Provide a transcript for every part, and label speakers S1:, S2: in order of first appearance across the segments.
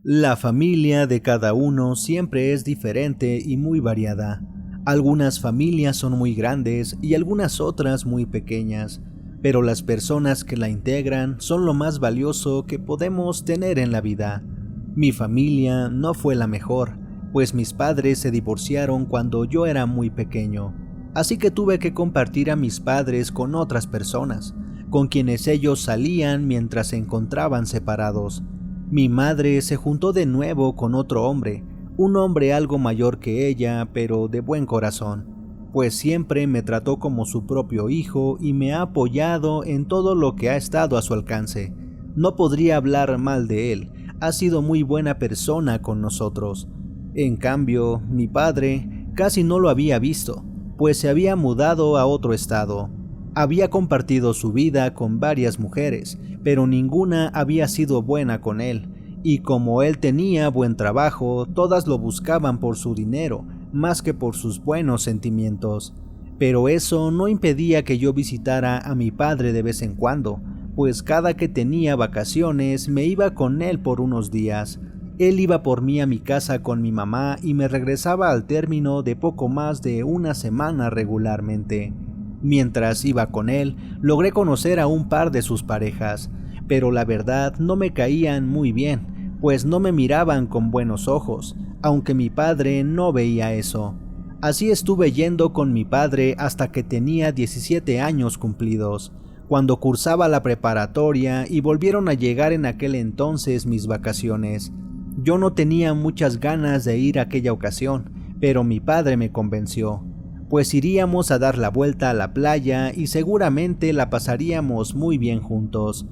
S1: La familia de cada uno siempre es diferente y muy variada. Algunas familias son muy grandes y algunas otras muy pequeñas, pero las personas que la integran son lo más valioso que podemos tener en la vida. Mi familia no fue la mejor, pues mis padres se divorciaron cuando yo era muy pequeño, así que tuve que compartir a mis padres con otras personas, con quienes ellos salían mientras se encontraban separados. Mi madre se juntó de nuevo con otro hombre, un hombre algo mayor que ella, pero de buen corazón, pues siempre me trató como su propio hijo y me ha apoyado en todo lo que ha estado a su alcance. No podría hablar mal de él, ha sido muy buena persona con nosotros. En cambio, mi padre casi no lo había visto, pues se había mudado a otro estado. Había compartido su vida con varias mujeres, pero ninguna había sido buena con él, y como él tenía buen trabajo, todas lo buscaban por su dinero, más que por sus buenos sentimientos. Pero eso no impedía que yo visitara a mi padre de vez en cuando, pues cada que tenía vacaciones me iba con él por unos días. Él iba por mí a mi casa con mi mamá y me regresaba al término de poco más de una semana regularmente. Mientras iba con él, logré conocer a un par de sus parejas, pero la verdad no me caían muy bien, pues no me miraban con buenos ojos, aunque mi padre no veía eso. Así estuve yendo con mi padre hasta que tenía 17 años cumplidos, cuando cursaba la preparatoria y volvieron a llegar en aquel entonces mis vacaciones. Yo no tenía muchas ganas de ir aquella ocasión, pero mi padre me convenció, pues iríamos a dar la vuelta a la playa y seguramente la pasaríamos muy bien juntos.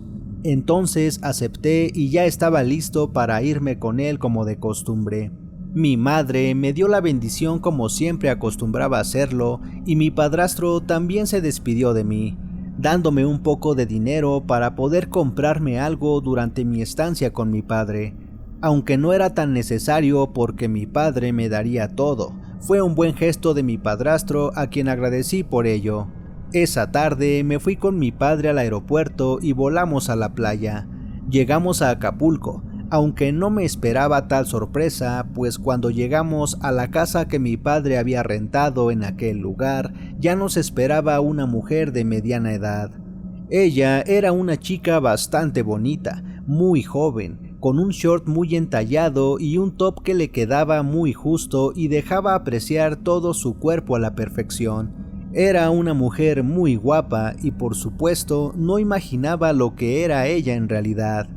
S1: Entonces acepté y ya estaba listo para irme con él como de costumbre. Mi madre me dio la bendición como siempre acostumbraba a hacerlo y mi padrastro también se despidió de mí, dándome un poco de dinero para poder comprarme algo durante mi estancia con mi padre, aunque no era tan necesario porque mi padre me daría todo. Fue un buen gesto de mi padrastro a quien agradecí por ello. Esa tarde me fui con mi padre al aeropuerto y volamos a la playa. Llegamos a Acapulco, aunque no me esperaba tal sorpresa, pues cuando llegamos a la casa que mi padre había rentado en aquel lugar, ya nos esperaba una mujer de mediana edad. Ella era una chica bastante bonita, muy joven, con un short muy entallado y un top que le quedaba muy justo y dejaba apreciar todo su cuerpo a la perfección. Era una mujer muy guapa y por supuesto no imaginaba lo que era ella en realidad,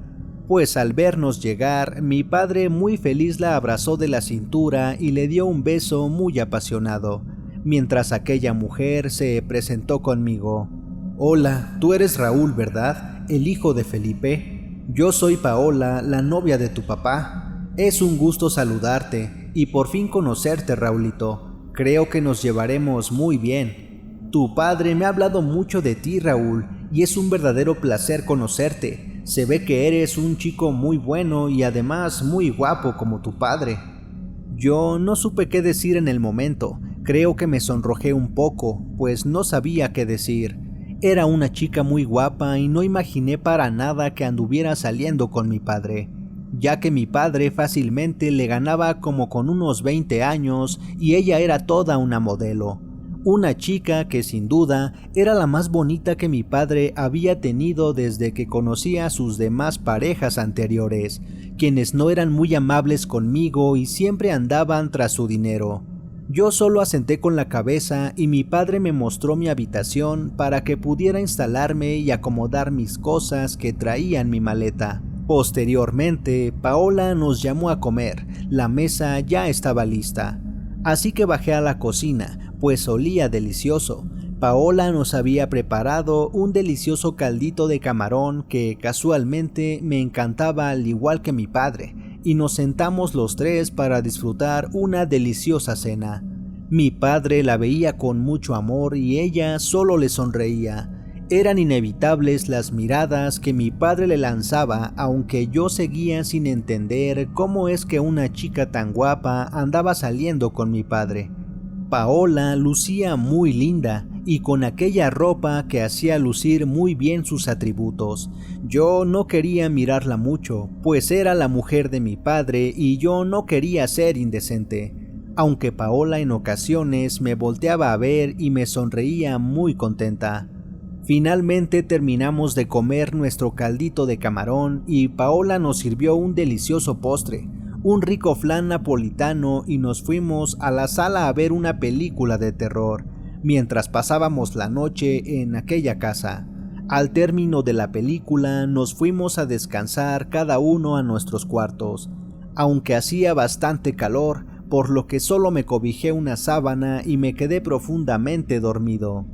S1: pues al vernos llegar, mi padre muy feliz la abrazó de la cintura y le dio un beso muy apasionado, mientras aquella mujer se presentó conmigo. Hola, tú eres Raúl, ¿verdad? El hijo de Felipe. Yo soy Paola, la novia de tu papá. Es un gusto saludarte y por fin conocerte, Raulito. Creo que nos llevaremos muy bien. Tu padre me ha hablado mucho de ti, Raúl, y es un verdadero placer conocerte. Se ve que eres un chico muy bueno y además muy guapo como tu padre. Yo no supe qué decir en el momento. Creo que me sonrojé un poco, pues no sabía qué decir. Era una chica muy guapa y no imaginé para nada que anduviera saliendo con mi padre, ya que mi padre fácilmente le ganaba como con unos 20 años y ella era toda una modelo. Una chica que sin duda era la más bonita que mi padre había tenido desde que conocía a sus demás parejas anteriores, quienes no eran muy amables conmigo y siempre andaban tras su dinero. Yo solo asenté con la cabeza y mi padre me mostró mi habitación para que pudiera instalarme y acomodar mis cosas que traía en mi maleta. Posteriormente, Paola nos llamó a comer, la mesa ya estaba lista. Así que bajé a la cocina, pues olía delicioso. Paola nos había preparado un delicioso caldito de camarón que casualmente me encantaba al igual que mi padre, y nos sentamos los tres para disfrutar una deliciosa cena. Mi padre la veía con mucho amor y ella solo le sonreía. Eran inevitables las miradas que mi padre le lanzaba, aunque yo seguía sin entender cómo es que una chica tan guapa andaba saliendo con mi padre. Paola lucía muy linda y con aquella ropa que hacía lucir muy bien sus atributos. Yo no quería mirarla mucho, pues era la mujer de mi padre y yo no quería ser indecente, aunque Paola en ocasiones me volteaba a ver y me sonreía muy contenta. Finalmente terminamos de comer nuestro caldito de camarón y Paola nos sirvió un delicioso postre, un rico flan napolitano, y nos fuimos a la sala a ver una película de terror, mientras pasábamos la noche en aquella casa. Al término de la película nos fuimos a descansar cada uno a nuestros cuartos, aunque hacía bastante calor, por lo que solo me cobijé una sábana y me quedé profundamente dormido.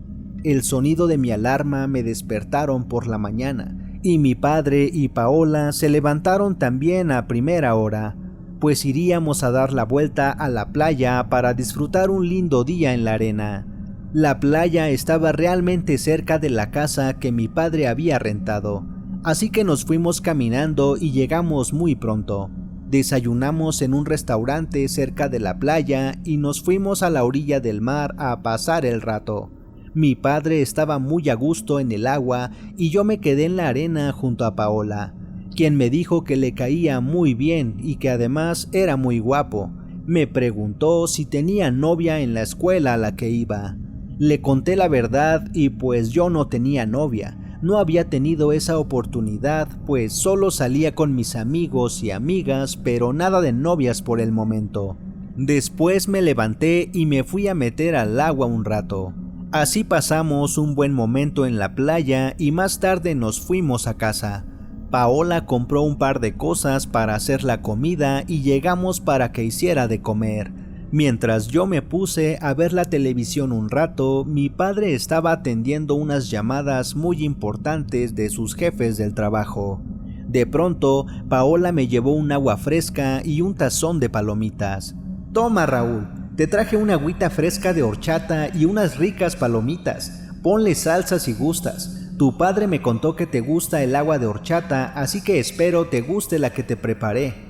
S1: El sonido de mi alarma me despertaron por la mañana, y mi padre y Paola se levantaron también a primera hora, pues iríamos a dar la vuelta a la playa para disfrutar un lindo día en la arena. La playa estaba realmente cerca de la casa que mi padre había rentado, así que nos fuimos caminando y llegamos muy pronto. Desayunamos en un restaurante cerca de la playa y nos fuimos a la orilla del mar a pasar el rato. Mi padre estaba muy a gusto en el agua y yo me quedé en la arena junto a Paola, quien me dijo que le caía muy bien y que además era muy guapo. Me preguntó si tenía novia en la escuela a la que iba. Le conté la verdad y pues yo no tenía novia. No había tenido esa oportunidad, pues solo salía con mis amigos y amigas, pero nada de novias por el momento. Después me levanté y me fui a meter al agua un rato. Así pasamos un buen momento en la playa y más tarde nos fuimos a casa. Paola compró un par de cosas para hacer la comida y llegamos para que hiciera de comer. Mientras yo me puse a ver la televisión un rato, mi padre estaba atendiendo unas llamadas muy importantes de sus jefes del trabajo. De pronto, Paola me llevó un agua fresca y un tazón de palomitas. «Toma, Raúl, te traje una agüita fresca de horchata y unas ricas palomitas. Ponle salsa si gustas. Tu padre me contó que te gusta el agua de horchata, así que espero te guste la que te preparé».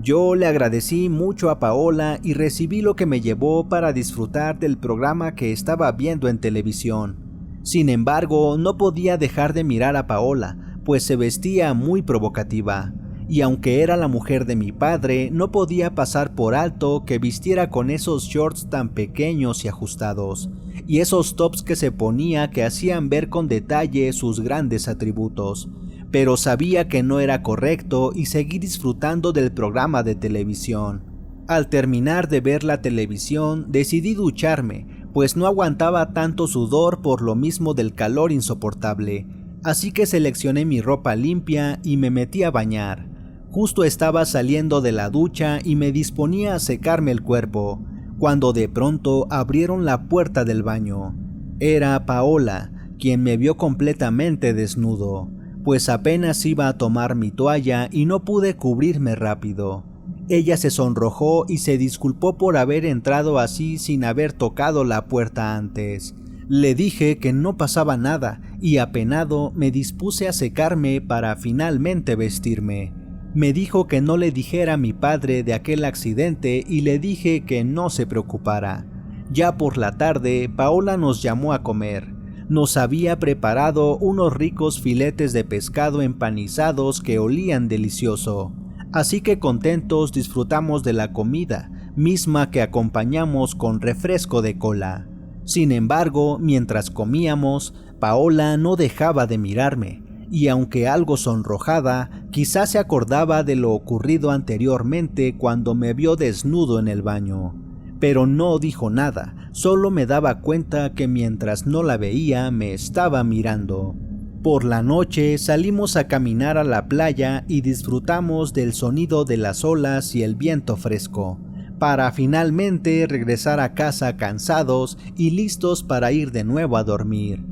S1: Yo le agradecí mucho a Paola y recibí lo que me llevó para disfrutar del programa que estaba viendo en televisión. Sin embargo, no podía dejar de mirar a Paola, pues se vestía muy provocativa, y aunque era la mujer de mi padre, no podía pasar por alto que vistiera con esos shorts tan pequeños y ajustados, y esos tops que se ponía que hacían ver con detalle sus grandes atributos. Pero sabía que no era correcto y seguí disfrutando del programa de televisión. Al terminar de ver la televisión, decidí ducharme, pues no aguantaba tanto sudor por lo mismo del calor insoportable, así que seleccioné mi ropa limpia y me metí a bañar. Justo estaba saliendo de la ducha y me disponía a secarme el cuerpo, cuando de pronto abrieron la puerta del baño. Era Paola, quien me vio completamente desnudo, pues apenas iba a tomar mi toalla y no pude cubrirme rápido. Ella se sonrojó y se disculpó por haber entrado así sin haber tocado la puerta antes. Le dije que no pasaba nada y apenado me dispuse a secarme para finalmente vestirme. Me dijo que no le dijera a mi padre de aquel accidente y le dije que no se preocupara. Ya por la tarde, Paola nos llamó a comer. Nos había preparado unos ricos filetes de pescado empanizados que olían delicioso, así que contentos disfrutamos de la comida, misma que acompañamos con refresco de cola. Sin embargo, mientras comíamos, Paola no dejaba de mirarme, y aunque algo sonrojada, quizás se acordaba de lo ocurrido anteriormente cuando me vio desnudo en el baño. Pero no dijo nada, solo me daba cuenta que mientras no la veía me estaba mirando. Por la noche salimos a caminar a la playa y disfrutamos del sonido de las olas y el viento fresco, para finalmente regresar a casa cansados y listos para ir de nuevo a dormir.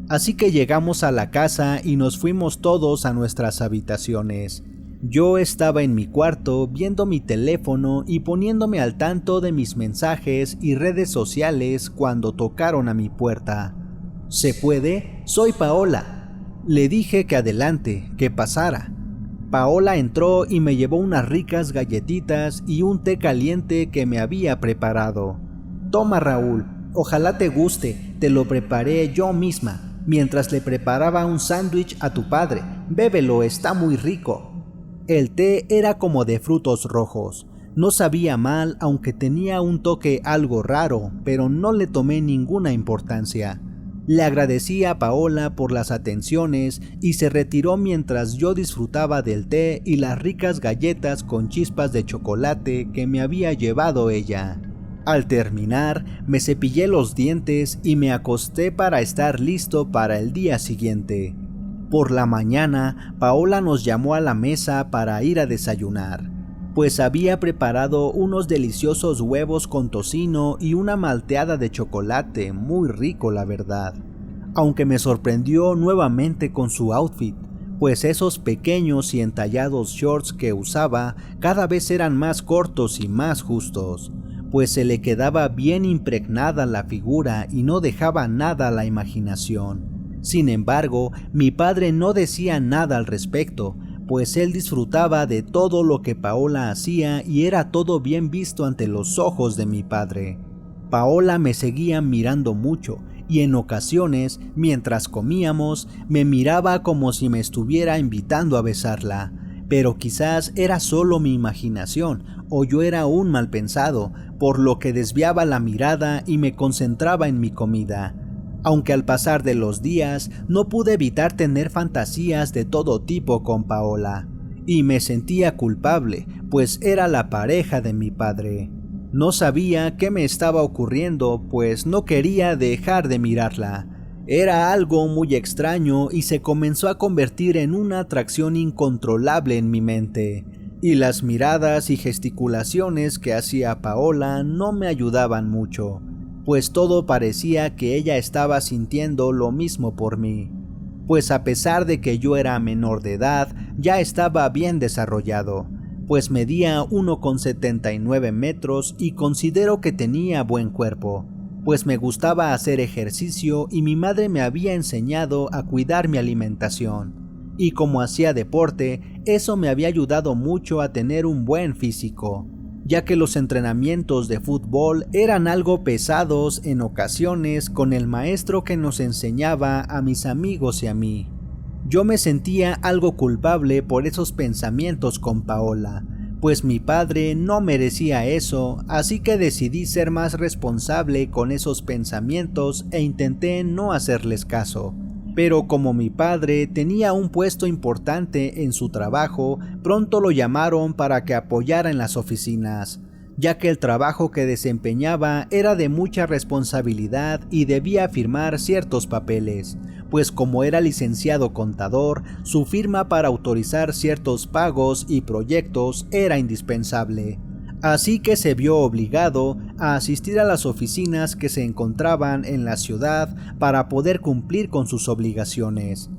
S1: Así que llegamos a la casa y nos fuimos todos a nuestras habitaciones. Yo estaba en mi cuarto viendo mi teléfono y poniéndome al tanto de mis mensajes y redes sociales cuando tocaron a mi puerta. ¿Se puede? Soy Paola. Le dije que adelante, que pasara. Paola entró y me llevó unas ricas galletitas y un té caliente que me había preparado. Toma, Raúl, ojalá te guste, te lo preparé yo misma, mientras le preparaba un sándwich a tu padre. Bébelo, está muy rico. El té era como de frutos rojos. No sabía mal, aunque tenía un toque algo raro, pero no le tomé ninguna importancia. Le agradecí a Paola por las atenciones y se retiró mientras yo disfrutaba del té y las ricas galletas con chispas de chocolate que me había llevado ella. Al terminar, me cepillé los dientes y me acosté para estar listo para el día siguiente. Por la mañana, Paola nos llamó a la mesa para ir a desayunar, pues había preparado unos deliciosos huevos con tocino y una malteada de chocolate, muy rico la verdad. Aunque me sorprendió nuevamente con su outfit, pues esos pequeños y entallados shorts que usaba cada vez eran más cortos y más justos, pues se le quedaba bien impregnada la figura y no dejaba nada a la imaginación. Sin embargo, mi padre no decía nada al respecto, pues él disfrutaba de todo lo que Paola hacía y era todo bien visto ante los ojos de mi padre. Paola me seguía mirando mucho y en ocasiones, mientras comíamos, me miraba como si me estuviera invitando a besarla, pero quizás era solo mi imaginación o yo era un mal pensado, por lo que desviaba la mirada y me concentraba en mi comida. Aunque al pasar de los días no pude evitar tener fantasías de todo tipo con Paola, y me sentía culpable, pues era la pareja de mi padre. No sabía qué me estaba ocurriendo, pues no quería dejar de mirarla. Era algo muy extraño y se comenzó a convertir en una atracción incontrolable en mi mente, y las miradas y gesticulaciones que hacía Paola no me ayudaban mucho, pues todo parecía que ella estaba sintiendo lo mismo por mí, pues a pesar de que yo era menor de edad, ya estaba bien desarrollado, pues medía 1,79 metros y considero que tenía buen cuerpo, pues me gustaba hacer ejercicio y mi madre me había enseñado a cuidar mi alimentación, y como hacía deporte, eso me había ayudado mucho a tener un buen físico, ya que los entrenamientos de fútbol eran algo pesados en ocasiones con el maestro que nos enseñaba a mis amigos y a mí. Yo me sentía algo culpable por esos pensamientos con Paola, pues mi padre no merecía eso, así que decidí ser más responsable con esos pensamientos e intenté no hacerles caso. Pero como mi padre tenía un puesto importante en su trabajo, pronto lo llamaron para que apoyara en las oficinas, ya que el trabajo que desempeñaba era de mucha responsabilidad y debía firmar ciertos papeles, pues como era licenciado contador, su firma para autorizar ciertos pagos y proyectos era indispensable. Así que se vio obligado a asistir a las oficinas que se encontraban en la ciudad para poder cumplir con sus obligaciones.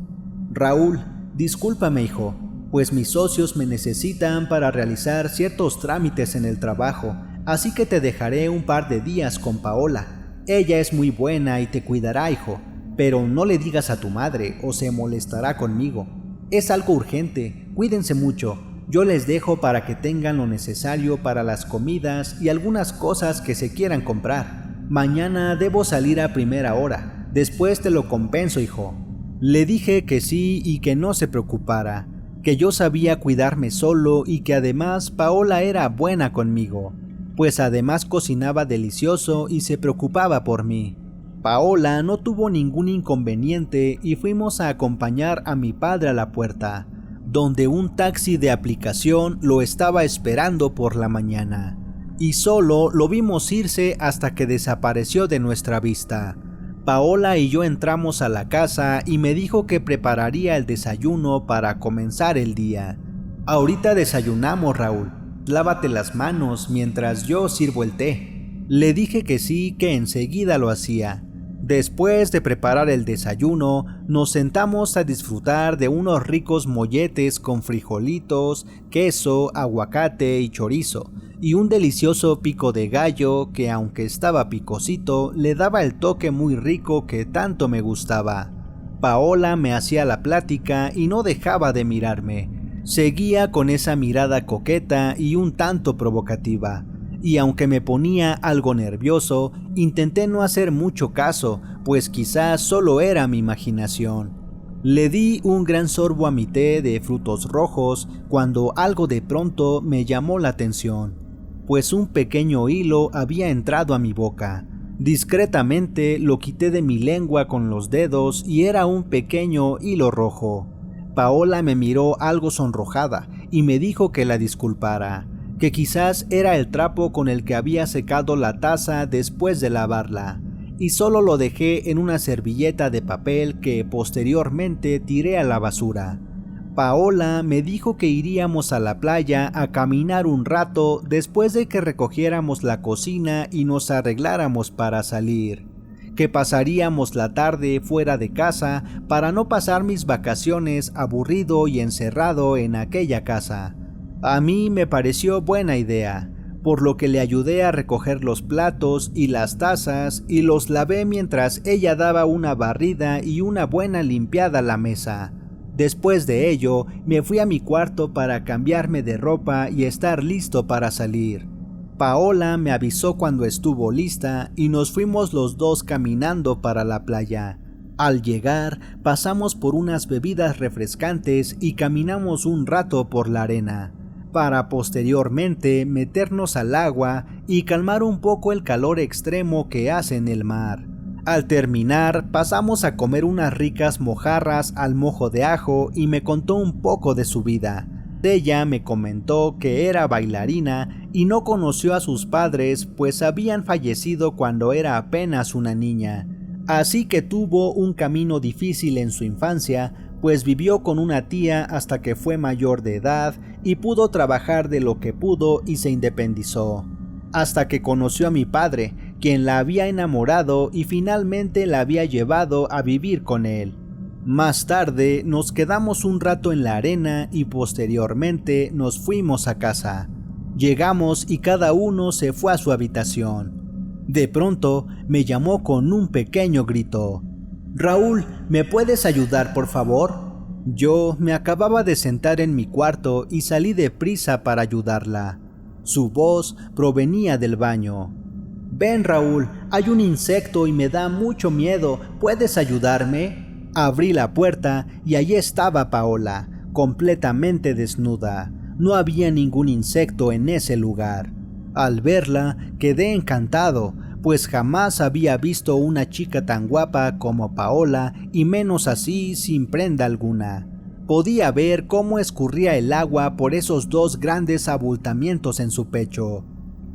S1: Raúl, discúlpame hijo, pues mis socios me necesitan para realizar ciertos trámites en el trabajo, así que te dejaré un par de días con Paola. Ella es muy buena y te cuidará, hijo, pero no le digas a tu madre o se molestará conmigo. Es algo urgente, cuídense mucho. Yo les dejo para que tengan lo necesario para las comidas y algunas cosas que se quieran comprar. Mañana debo salir a primera hora. Después te lo compenso, hijo. Le dije que sí y que no se preocupara, que yo sabía cuidarme solo y que además Paola era buena conmigo, pues además cocinaba delicioso y se preocupaba por mí. Paola no tuvo ningún inconveniente y fuimos a acompañar a mi padre a la puerta, donde un taxi de aplicación lo estaba esperando por la mañana, y solo lo vimos irse hasta que desapareció de nuestra vista. Paola y yo entramos a la casa y me dijo que prepararía el desayuno para comenzar el día. Ahorita desayunamos, Raúl. Lávate las manos mientras yo sirvo el té. Le dije que sí, que enseguida lo hacía. Después de preparar el desayuno, nos sentamos a disfrutar de unos ricos molletes con frijolitos, queso, aguacate y chorizo, y un delicioso pico de gallo que, aunque estaba picosito, le daba el toque muy rico que tanto me gustaba. Paola me hacía la plática y no dejaba de mirarme. Seguía con esa mirada coqueta y un tanto provocativa. y aunque me ponía algo nervioso, intenté no hacer mucho caso, pues quizás solo era mi imaginación. Le di un gran sorbo a mi té de frutos rojos cuando algo de pronto me llamó la atención, pues un pequeño hilo había entrado a mi boca. Discretamente lo quité de mi lengua con los dedos y era un pequeño hilo rojo. Paola me miró algo sonrojada y me dijo que la disculpara, que quizás era el trapo con el que había secado la taza después de lavarla, y solo lo dejé en una servilleta de papel que posteriormente tiré a la basura. Paola me dijo que iríamos a la playa a caminar un rato después de que recogiéramos la cocina y nos arregláramos para salir, que pasaríamos la tarde fuera de casa para no pasar mis vacaciones aburrido y encerrado en aquella casa. A mí me pareció buena idea, por lo que le ayudé a recoger los platos y las tazas y los lavé mientras ella daba una barrida y una buena limpiada a la mesa. Después de ello, me fui a mi cuarto para cambiarme de ropa y estar listo para salir. Paola me avisó cuando estuvo lista y nos fuimos los dos caminando para la playa. Al llegar, pasamos por unas bebidas refrescantes y caminamos un rato por la arena, para posteriormente meternos al agua y calmar un poco el calor extremo que hace en el mar. Al terminar, pasamos a comer unas ricas mojarras al mojo de ajo y me contó un poco de su vida. Ella me comentó que era bailarina y no conoció a sus padres pues habían fallecido cuando era apenas una niña. Así que tuvo un camino difícil en su infancia, pues vivió con una tía hasta que fue mayor de edad y pudo trabajar de lo que pudo y se independizó. Hasta que conoció a mi padre, quien la había enamorado y finalmente la había llevado a vivir con él. Más tarde nos quedamos un rato en la arena y posteriormente nos fuimos a casa. Llegamos y cada uno se fue a su habitación. De pronto me llamó con un pequeño grito. «Raúl, ¿me puedes ayudar, por favor?» Yo me acababa de sentar en mi cuarto y salí deprisa para ayudarla. Su voz provenía del baño. «Ven, Raúl, hay un insecto y me da mucho miedo, ¿puedes ayudarme?» Abrí la puerta y allí estaba Paola, completamente desnuda. No había ningún insecto en ese lugar. Al verla, quedé encantado, pues jamás había visto una chica tan guapa como Paola y menos así sin prenda alguna. Podía ver cómo escurría el agua por esos dos grandes abultamientos en su pecho,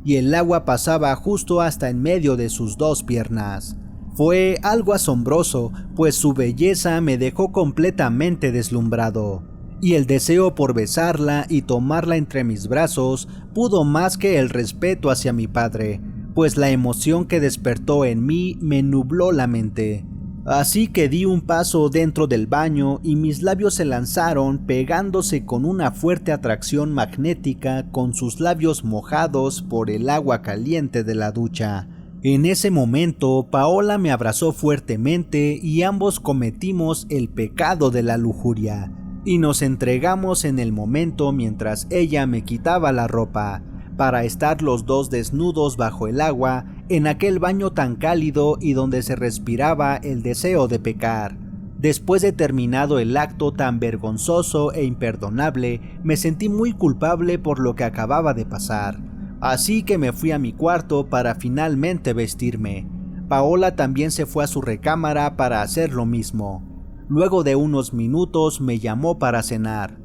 S1: y el agua pasaba justo hasta en medio de sus dos piernas. Fue algo asombroso, pues su belleza me dejó completamente deslumbrado, y el deseo por besarla y tomarla entre mis brazos pudo más que el respeto hacia mi padre, pues la emoción que despertó en mí me nubló la mente. Así que di un paso dentro del baño y mis labios se lanzaron pegándose con una fuerte atracción magnética con sus labios mojados por el agua caliente de la ducha. En ese momento, Paola me abrazó fuertemente y ambos cometimos el pecado de la lujuria, y nos entregamos en el momento mientras ella me quitaba la ropa, para estar los dos desnudos bajo el agua en aquel baño tan cálido y donde se respiraba el deseo de pecar. Después de terminado el acto tan vergonzoso e imperdonable, me sentí muy culpable por lo que acababa de pasar. Así que me fui a mi cuarto para finalmente vestirme. Paola también se fue a su recámara para hacer lo mismo. Luego de unos minutos me llamó para cenar.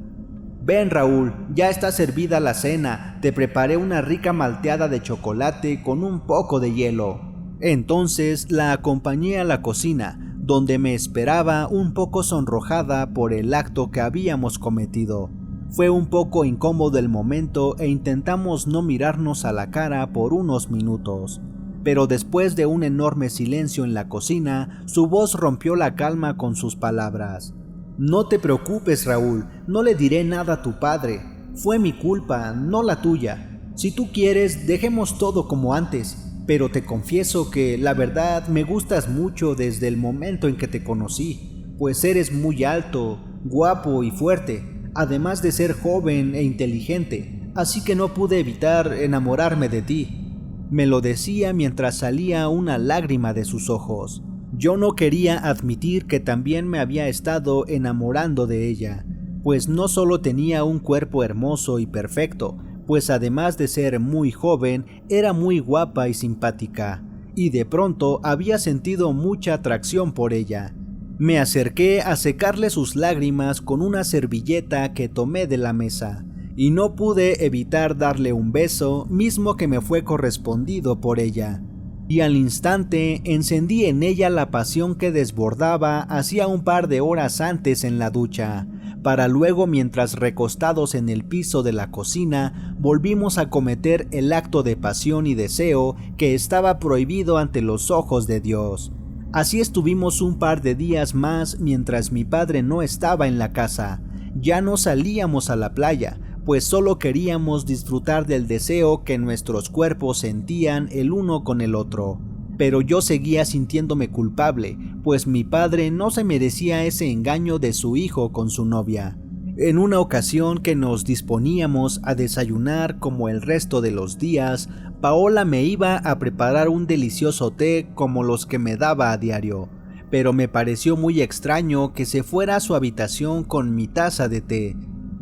S1: «Ven, Raúl, ya está servida la cena, te preparé una rica malteada de chocolate con un poco de hielo». Entonces la acompañé a la cocina, donde me esperaba un poco sonrojada por el acto que habíamos cometido. Fue un poco incómodo el momento e intentamos no mirarnos a la cara por unos minutos, pero después de un enorme silencio en la cocina, su voz rompió la calma con sus palabras. «No te preocupes, Raúl, no le diré nada a tu padre. Fue mi culpa, no la tuya. Si tú quieres, dejemos todo como antes, pero te confieso que la verdad me gustas mucho desde el momento en que te conocí, pues eres muy alto, guapo y fuerte. Además de ser joven e inteligente, así que no pude evitar enamorarme de ti. Me lo decía mientras salía una lágrima de sus ojos. Yo no quería admitir que también me había estado enamorando de ella, pues no solo tenía un cuerpo hermoso y perfecto, pues además de ser muy joven, era muy guapa y simpática, y de pronto había sentido mucha atracción por ella. Me acerqué a secarle sus lágrimas con una servilleta que tomé de la mesa, y no pude evitar darle un beso, mismo que me fue correspondido por ella. Y al instante encendí en ella la pasión que desbordaba hacía un par de horas antes en la ducha, para luego, mientras recostados en el piso de la cocina, volvimos a cometer el acto de pasión y deseo que estaba prohibido ante los ojos de Dios. Así estuvimos un par de días más mientras mi padre no estaba en la casa. Ya no salíamos a la playa, pues solo queríamos disfrutar del deseo que nuestros cuerpos sentían el uno con el otro. Pero yo seguía sintiéndome culpable, pues mi padre no se merecía ese engaño de su hijo con su novia. En una ocasión que nos disponíamos a desayunar como el resto de los días, Paola me iba a preparar un delicioso té como los que me daba a diario, pero me pareció muy extraño que se fuera a su habitación con mi taza de té.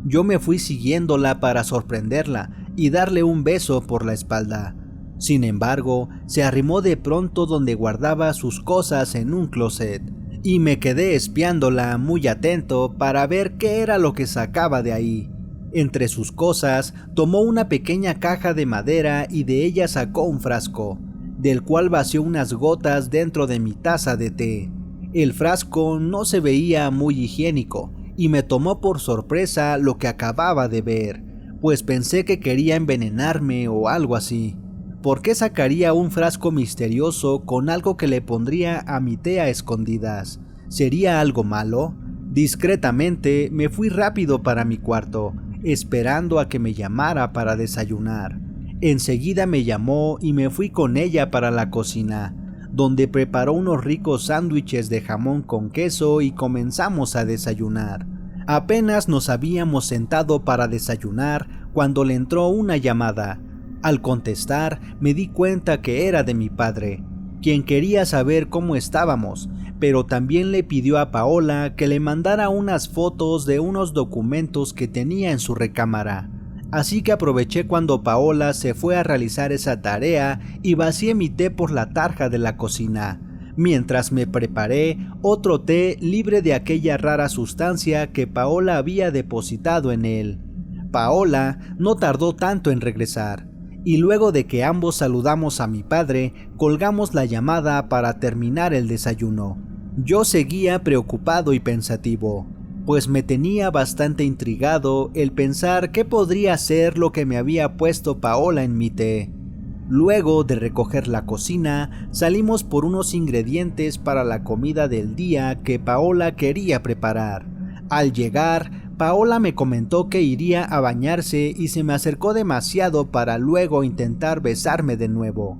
S1: Yo me fui siguiéndola para sorprenderla y darle un beso por la espalda. Sin embargo, se arrimó de pronto donde guardaba sus cosas en un closet, y me quedé espiándola muy atento para ver qué era lo que sacaba de ahí. Entre sus cosas, tomó una pequeña caja de madera y de ella sacó un frasco, del cual vació unas gotas dentro de mi taza de té. El frasco no se veía muy higiénico, y me tomó por sorpresa lo que acababa de ver, pues pensé que quería envenenarme o algo así. ¿Por qué sacaría un frasco misterioso con algo que le pondría a mi té a escondidas? ¿Sería algo malo? Discretamente me fui rápido para mi cuarto, esperando a que me llamara para desayunar. Enseguida me llamó y me fui con ella para la cocina, donde preparó unos ricos sándwiches de jamón con queso y comenzamos a desayunar. Apenas nos habíamos sentado para desayunar cuando le entró una llamada. Al contestar, me di cuenta que era de mi padre, quien quería saber cómo estábamos, pero también le pidió a Paola que le mandara unas fotos de unos documentos que tenía en su recámara. Así que aproveché cuando Paola se fue a realizar esa tarea y vacié mi té por la tarja de la cocina, mientras me preparé otro té libre de aquella rara sustancia que Paola había depositado en él. Paola no tardó tanto en regresar, y luego de que ambos saludamos a mi padre, colgamos la llamada para terminar el desayuno. Yo seguía preocupado y pensativo, pues me tenía bastante intrigado el pensar qué podría ser lo que me había puesto Paola en mi té. Luego de recoger la cocina, salimos por unos ingredientes para la comida del día que Paola quería preparar. Al llegar, Paola me comentó que iría a bañarse y se me acercó demasiado para luego intentar besarme de nuevo.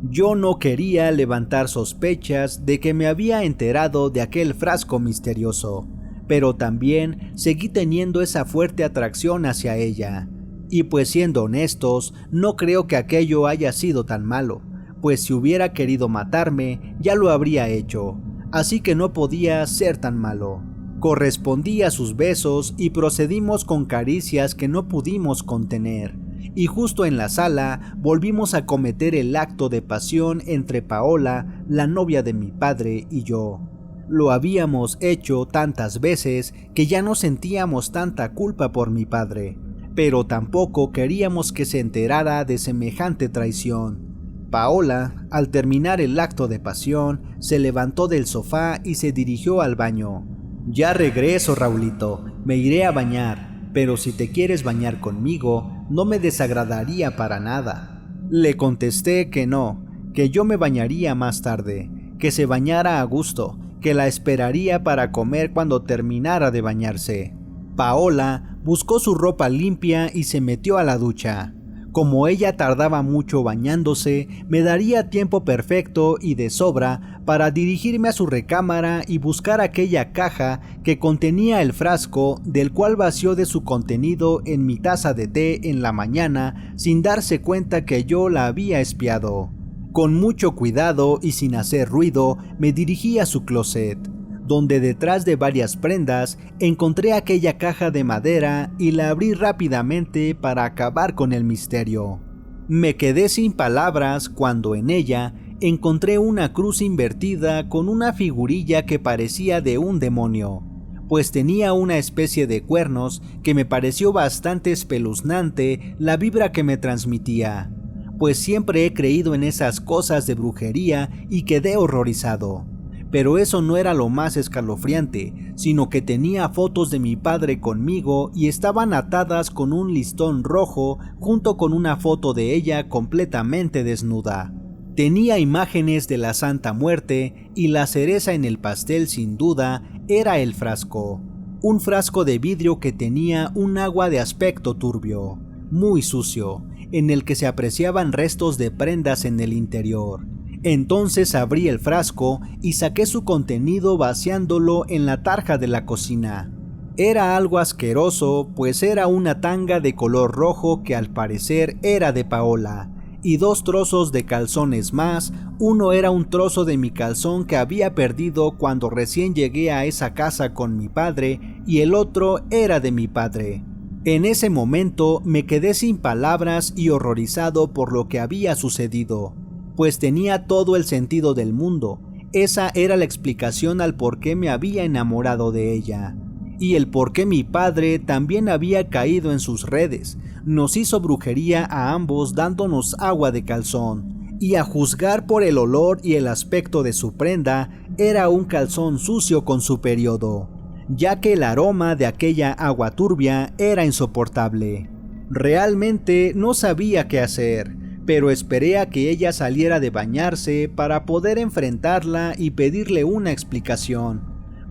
S1: Yo no quería levantar sospechas de que me había enterado de aquel frasco misterioso, pero también seguí teniendo esa fuerte atracción hacia ella. Y pues siendo honestos, no creo que aquello haya sido tan malo, pues si hubiera querido matarme, ya lo habría hecho, así que no podía ser tan malo. Correspondí a sus besos y procedimos con caricias que no pudimos contener, y justo en la sala volvimos a cometer el acto de pasión entre Paola, la novia de mi padre, y yo. Lo habíamos hecho tantas veces que ya no sentíamos tanta culpa por mi padre, pero tampoco queríamos que se enterara de semejante traición. Paola, al terminar el acto de pasión, se levantó del sofá y se dirigió al baño. «Ya regreso, Raulito, me iré a bañar, pero si te quieres bañar conmigo, no me desagradaría para nada». Le contesté que no, que yo me bañaría más tarde, que se bañara a gusto, que la esperaría para comer cuando terminara de bañarse. Paola buscó su ropa limpia y se metió a la ducha. Como ella tardaba mucho bañándose, me daría tiempo perfecto y de sobra para dirigirme a su recámara y buscar aquella caja que contenía el frasco del cual vació de su contenido en mi taza de té en la mañana sin darse cuenta que yo la había espiado. Con mucho cuidado y sin hacer ruido, me dirigí a su closet, donde detrás de varias prendas encontré aquella caja de madera y la abrí rápidamente para acabar con el misterio. Me quedé sin palabras cuando en ella encontré una cruz invertida con una figurilla que parecía de un demonio, pues tenía una especie de cuernos que me pareció bastante espeluznante la vibra que me transmitía, pues siempre he creído en esas cosas de brujería y quedé horrorizado. Pero eso no era lo más escalofriante, sino que tenía fotos de mi padre conmigo y estaban atadas con un listón rojo junto con una foto de ella completamente desnuda. Tenía imágenes de la Santa Muerte y la cereza en el pastel sin duda era el frasco. Un frasco de vidrio que tenía un agua de aspecto turbio, muy sucio, en el que se apreciaban restos de prendas en el interior. Entonces abrí el frasco y saqué su contenido vaciándolo en la tarja de la cocina. Era algo asqueroso, pues era una tanga de color rojo que al parecer era de Paola, y 2 trozos de calzones más. Uno era un trozo de mi calzón que había perdido cuando recién llegué a esa casa con mi padre, y el otro era de mi padre. En ese momento me quedé sin palabras y horrorizado por lo que había sucedido, pues tenía todo el sentido del mundo. Esa era la explicación al por qué me había enamorado de ella, y el por qué mi padre también había caído en sus redes. Nos hizo brujería a ambos dándonos agua de calzón, y a juzgar por el olor y el aspecto de su prenda, era un calzón sucio con su periodo, ya que el aroma de aquella agua turbia era insoportable. Realmente no sabía qué hacer, pero esperé a que ella saliera de bañarse para poder enfrentarla y pedirle una explicación.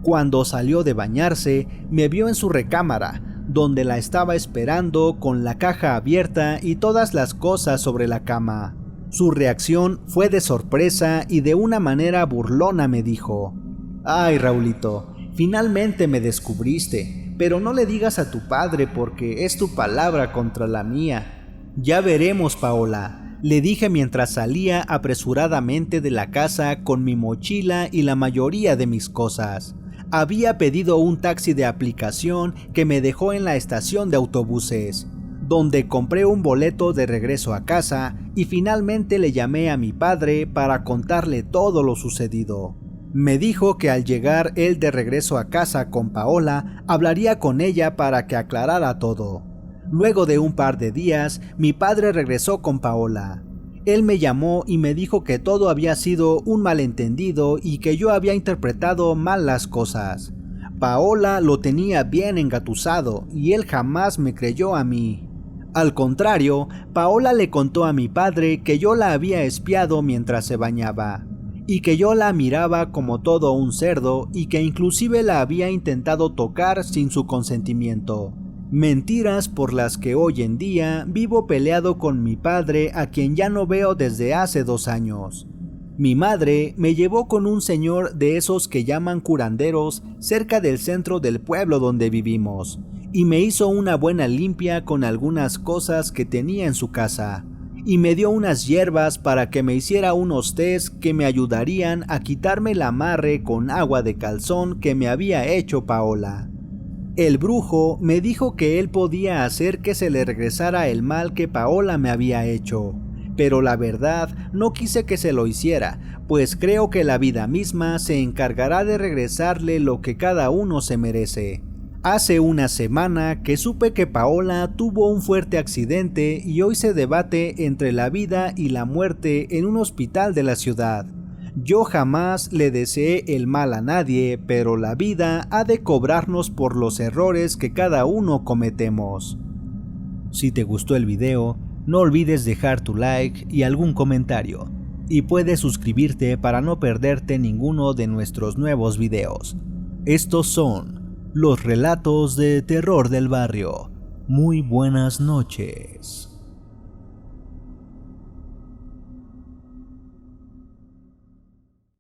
S1: Cuando salió de bañarse, me vio en su recámara, donde la estaba esperando con la caja abierta y todas las cosas sobre la cama. Su reacción fue de sorpresa y de una manera burlona me dijo: «Ay, Raulito, finalmente me descubriste, pero no le digas a tu padre porque es tu palabra contra la mía». «Ya veremos, Paola», le dije mientras salía apresuradamente de la casa con mi mochila y la mayoría de mis cosas. Había pedido un taxi de aplicación que me dejó en la estación de autobuses, donde compré un boleto de regreso a casa y finalmente le llamé a mi padre para contarle todo lo sucedido. Me dijo que al llegar él de regreso a casa con Paola, hablaría con ella para que aclarara todo. Luego de un par de días, mi padre regresó con Paola. Él me llamó y me dijo que todo había sido un malentendido y que yo había interpretado mal las cosas. Paola lo tenía bien engatusado y él jamás me creyó a mí. Al contrario, Paola le contó a mi padre que yo la había espiado mientras se bañaba, y que yo la miraba como todo un cerdo y que inclusive la había intentado tocar sin su consentimiento. Mentiras por las que hoy en día vivo peleado con mi padre, a quien ya no veo desde hace 2 años. Mi madre me llevó con un señor de esos que llaman curanderos cerca del centro del pueblo donde vivimos, y me hizo una buena limpia con algunas cosas que tenía en su casa, y me dio unas hierbas para que me hiciera unos tés que me ayudarían a quitarme el amarre con agua de calzón que me había hecho Paola. El brujo me dijo que él podía hacer que se le regresara el mal que Paola me había hecho, pero la verdad no quise que se lo hiciera, pues creo que la vida misma se encargará de regresarle lo que cada uno se merece. Hace una semana que supe que Paola tuvo un fuerte accidente y hoy se debate entre la vida y la muerte en un hospital de la ciudad. Yo jamás le deseé el mal a nadie, pero la vida ha de cobrarnos por los errores que cada uno cometemos. Si te gustó el video, no olvides dejar tu like y algún comentario, y puedes suscribirte para no perderte ninguno de nuestros nuevos videos. Estos son los relatos de terror del barrio. Muy buenas noches.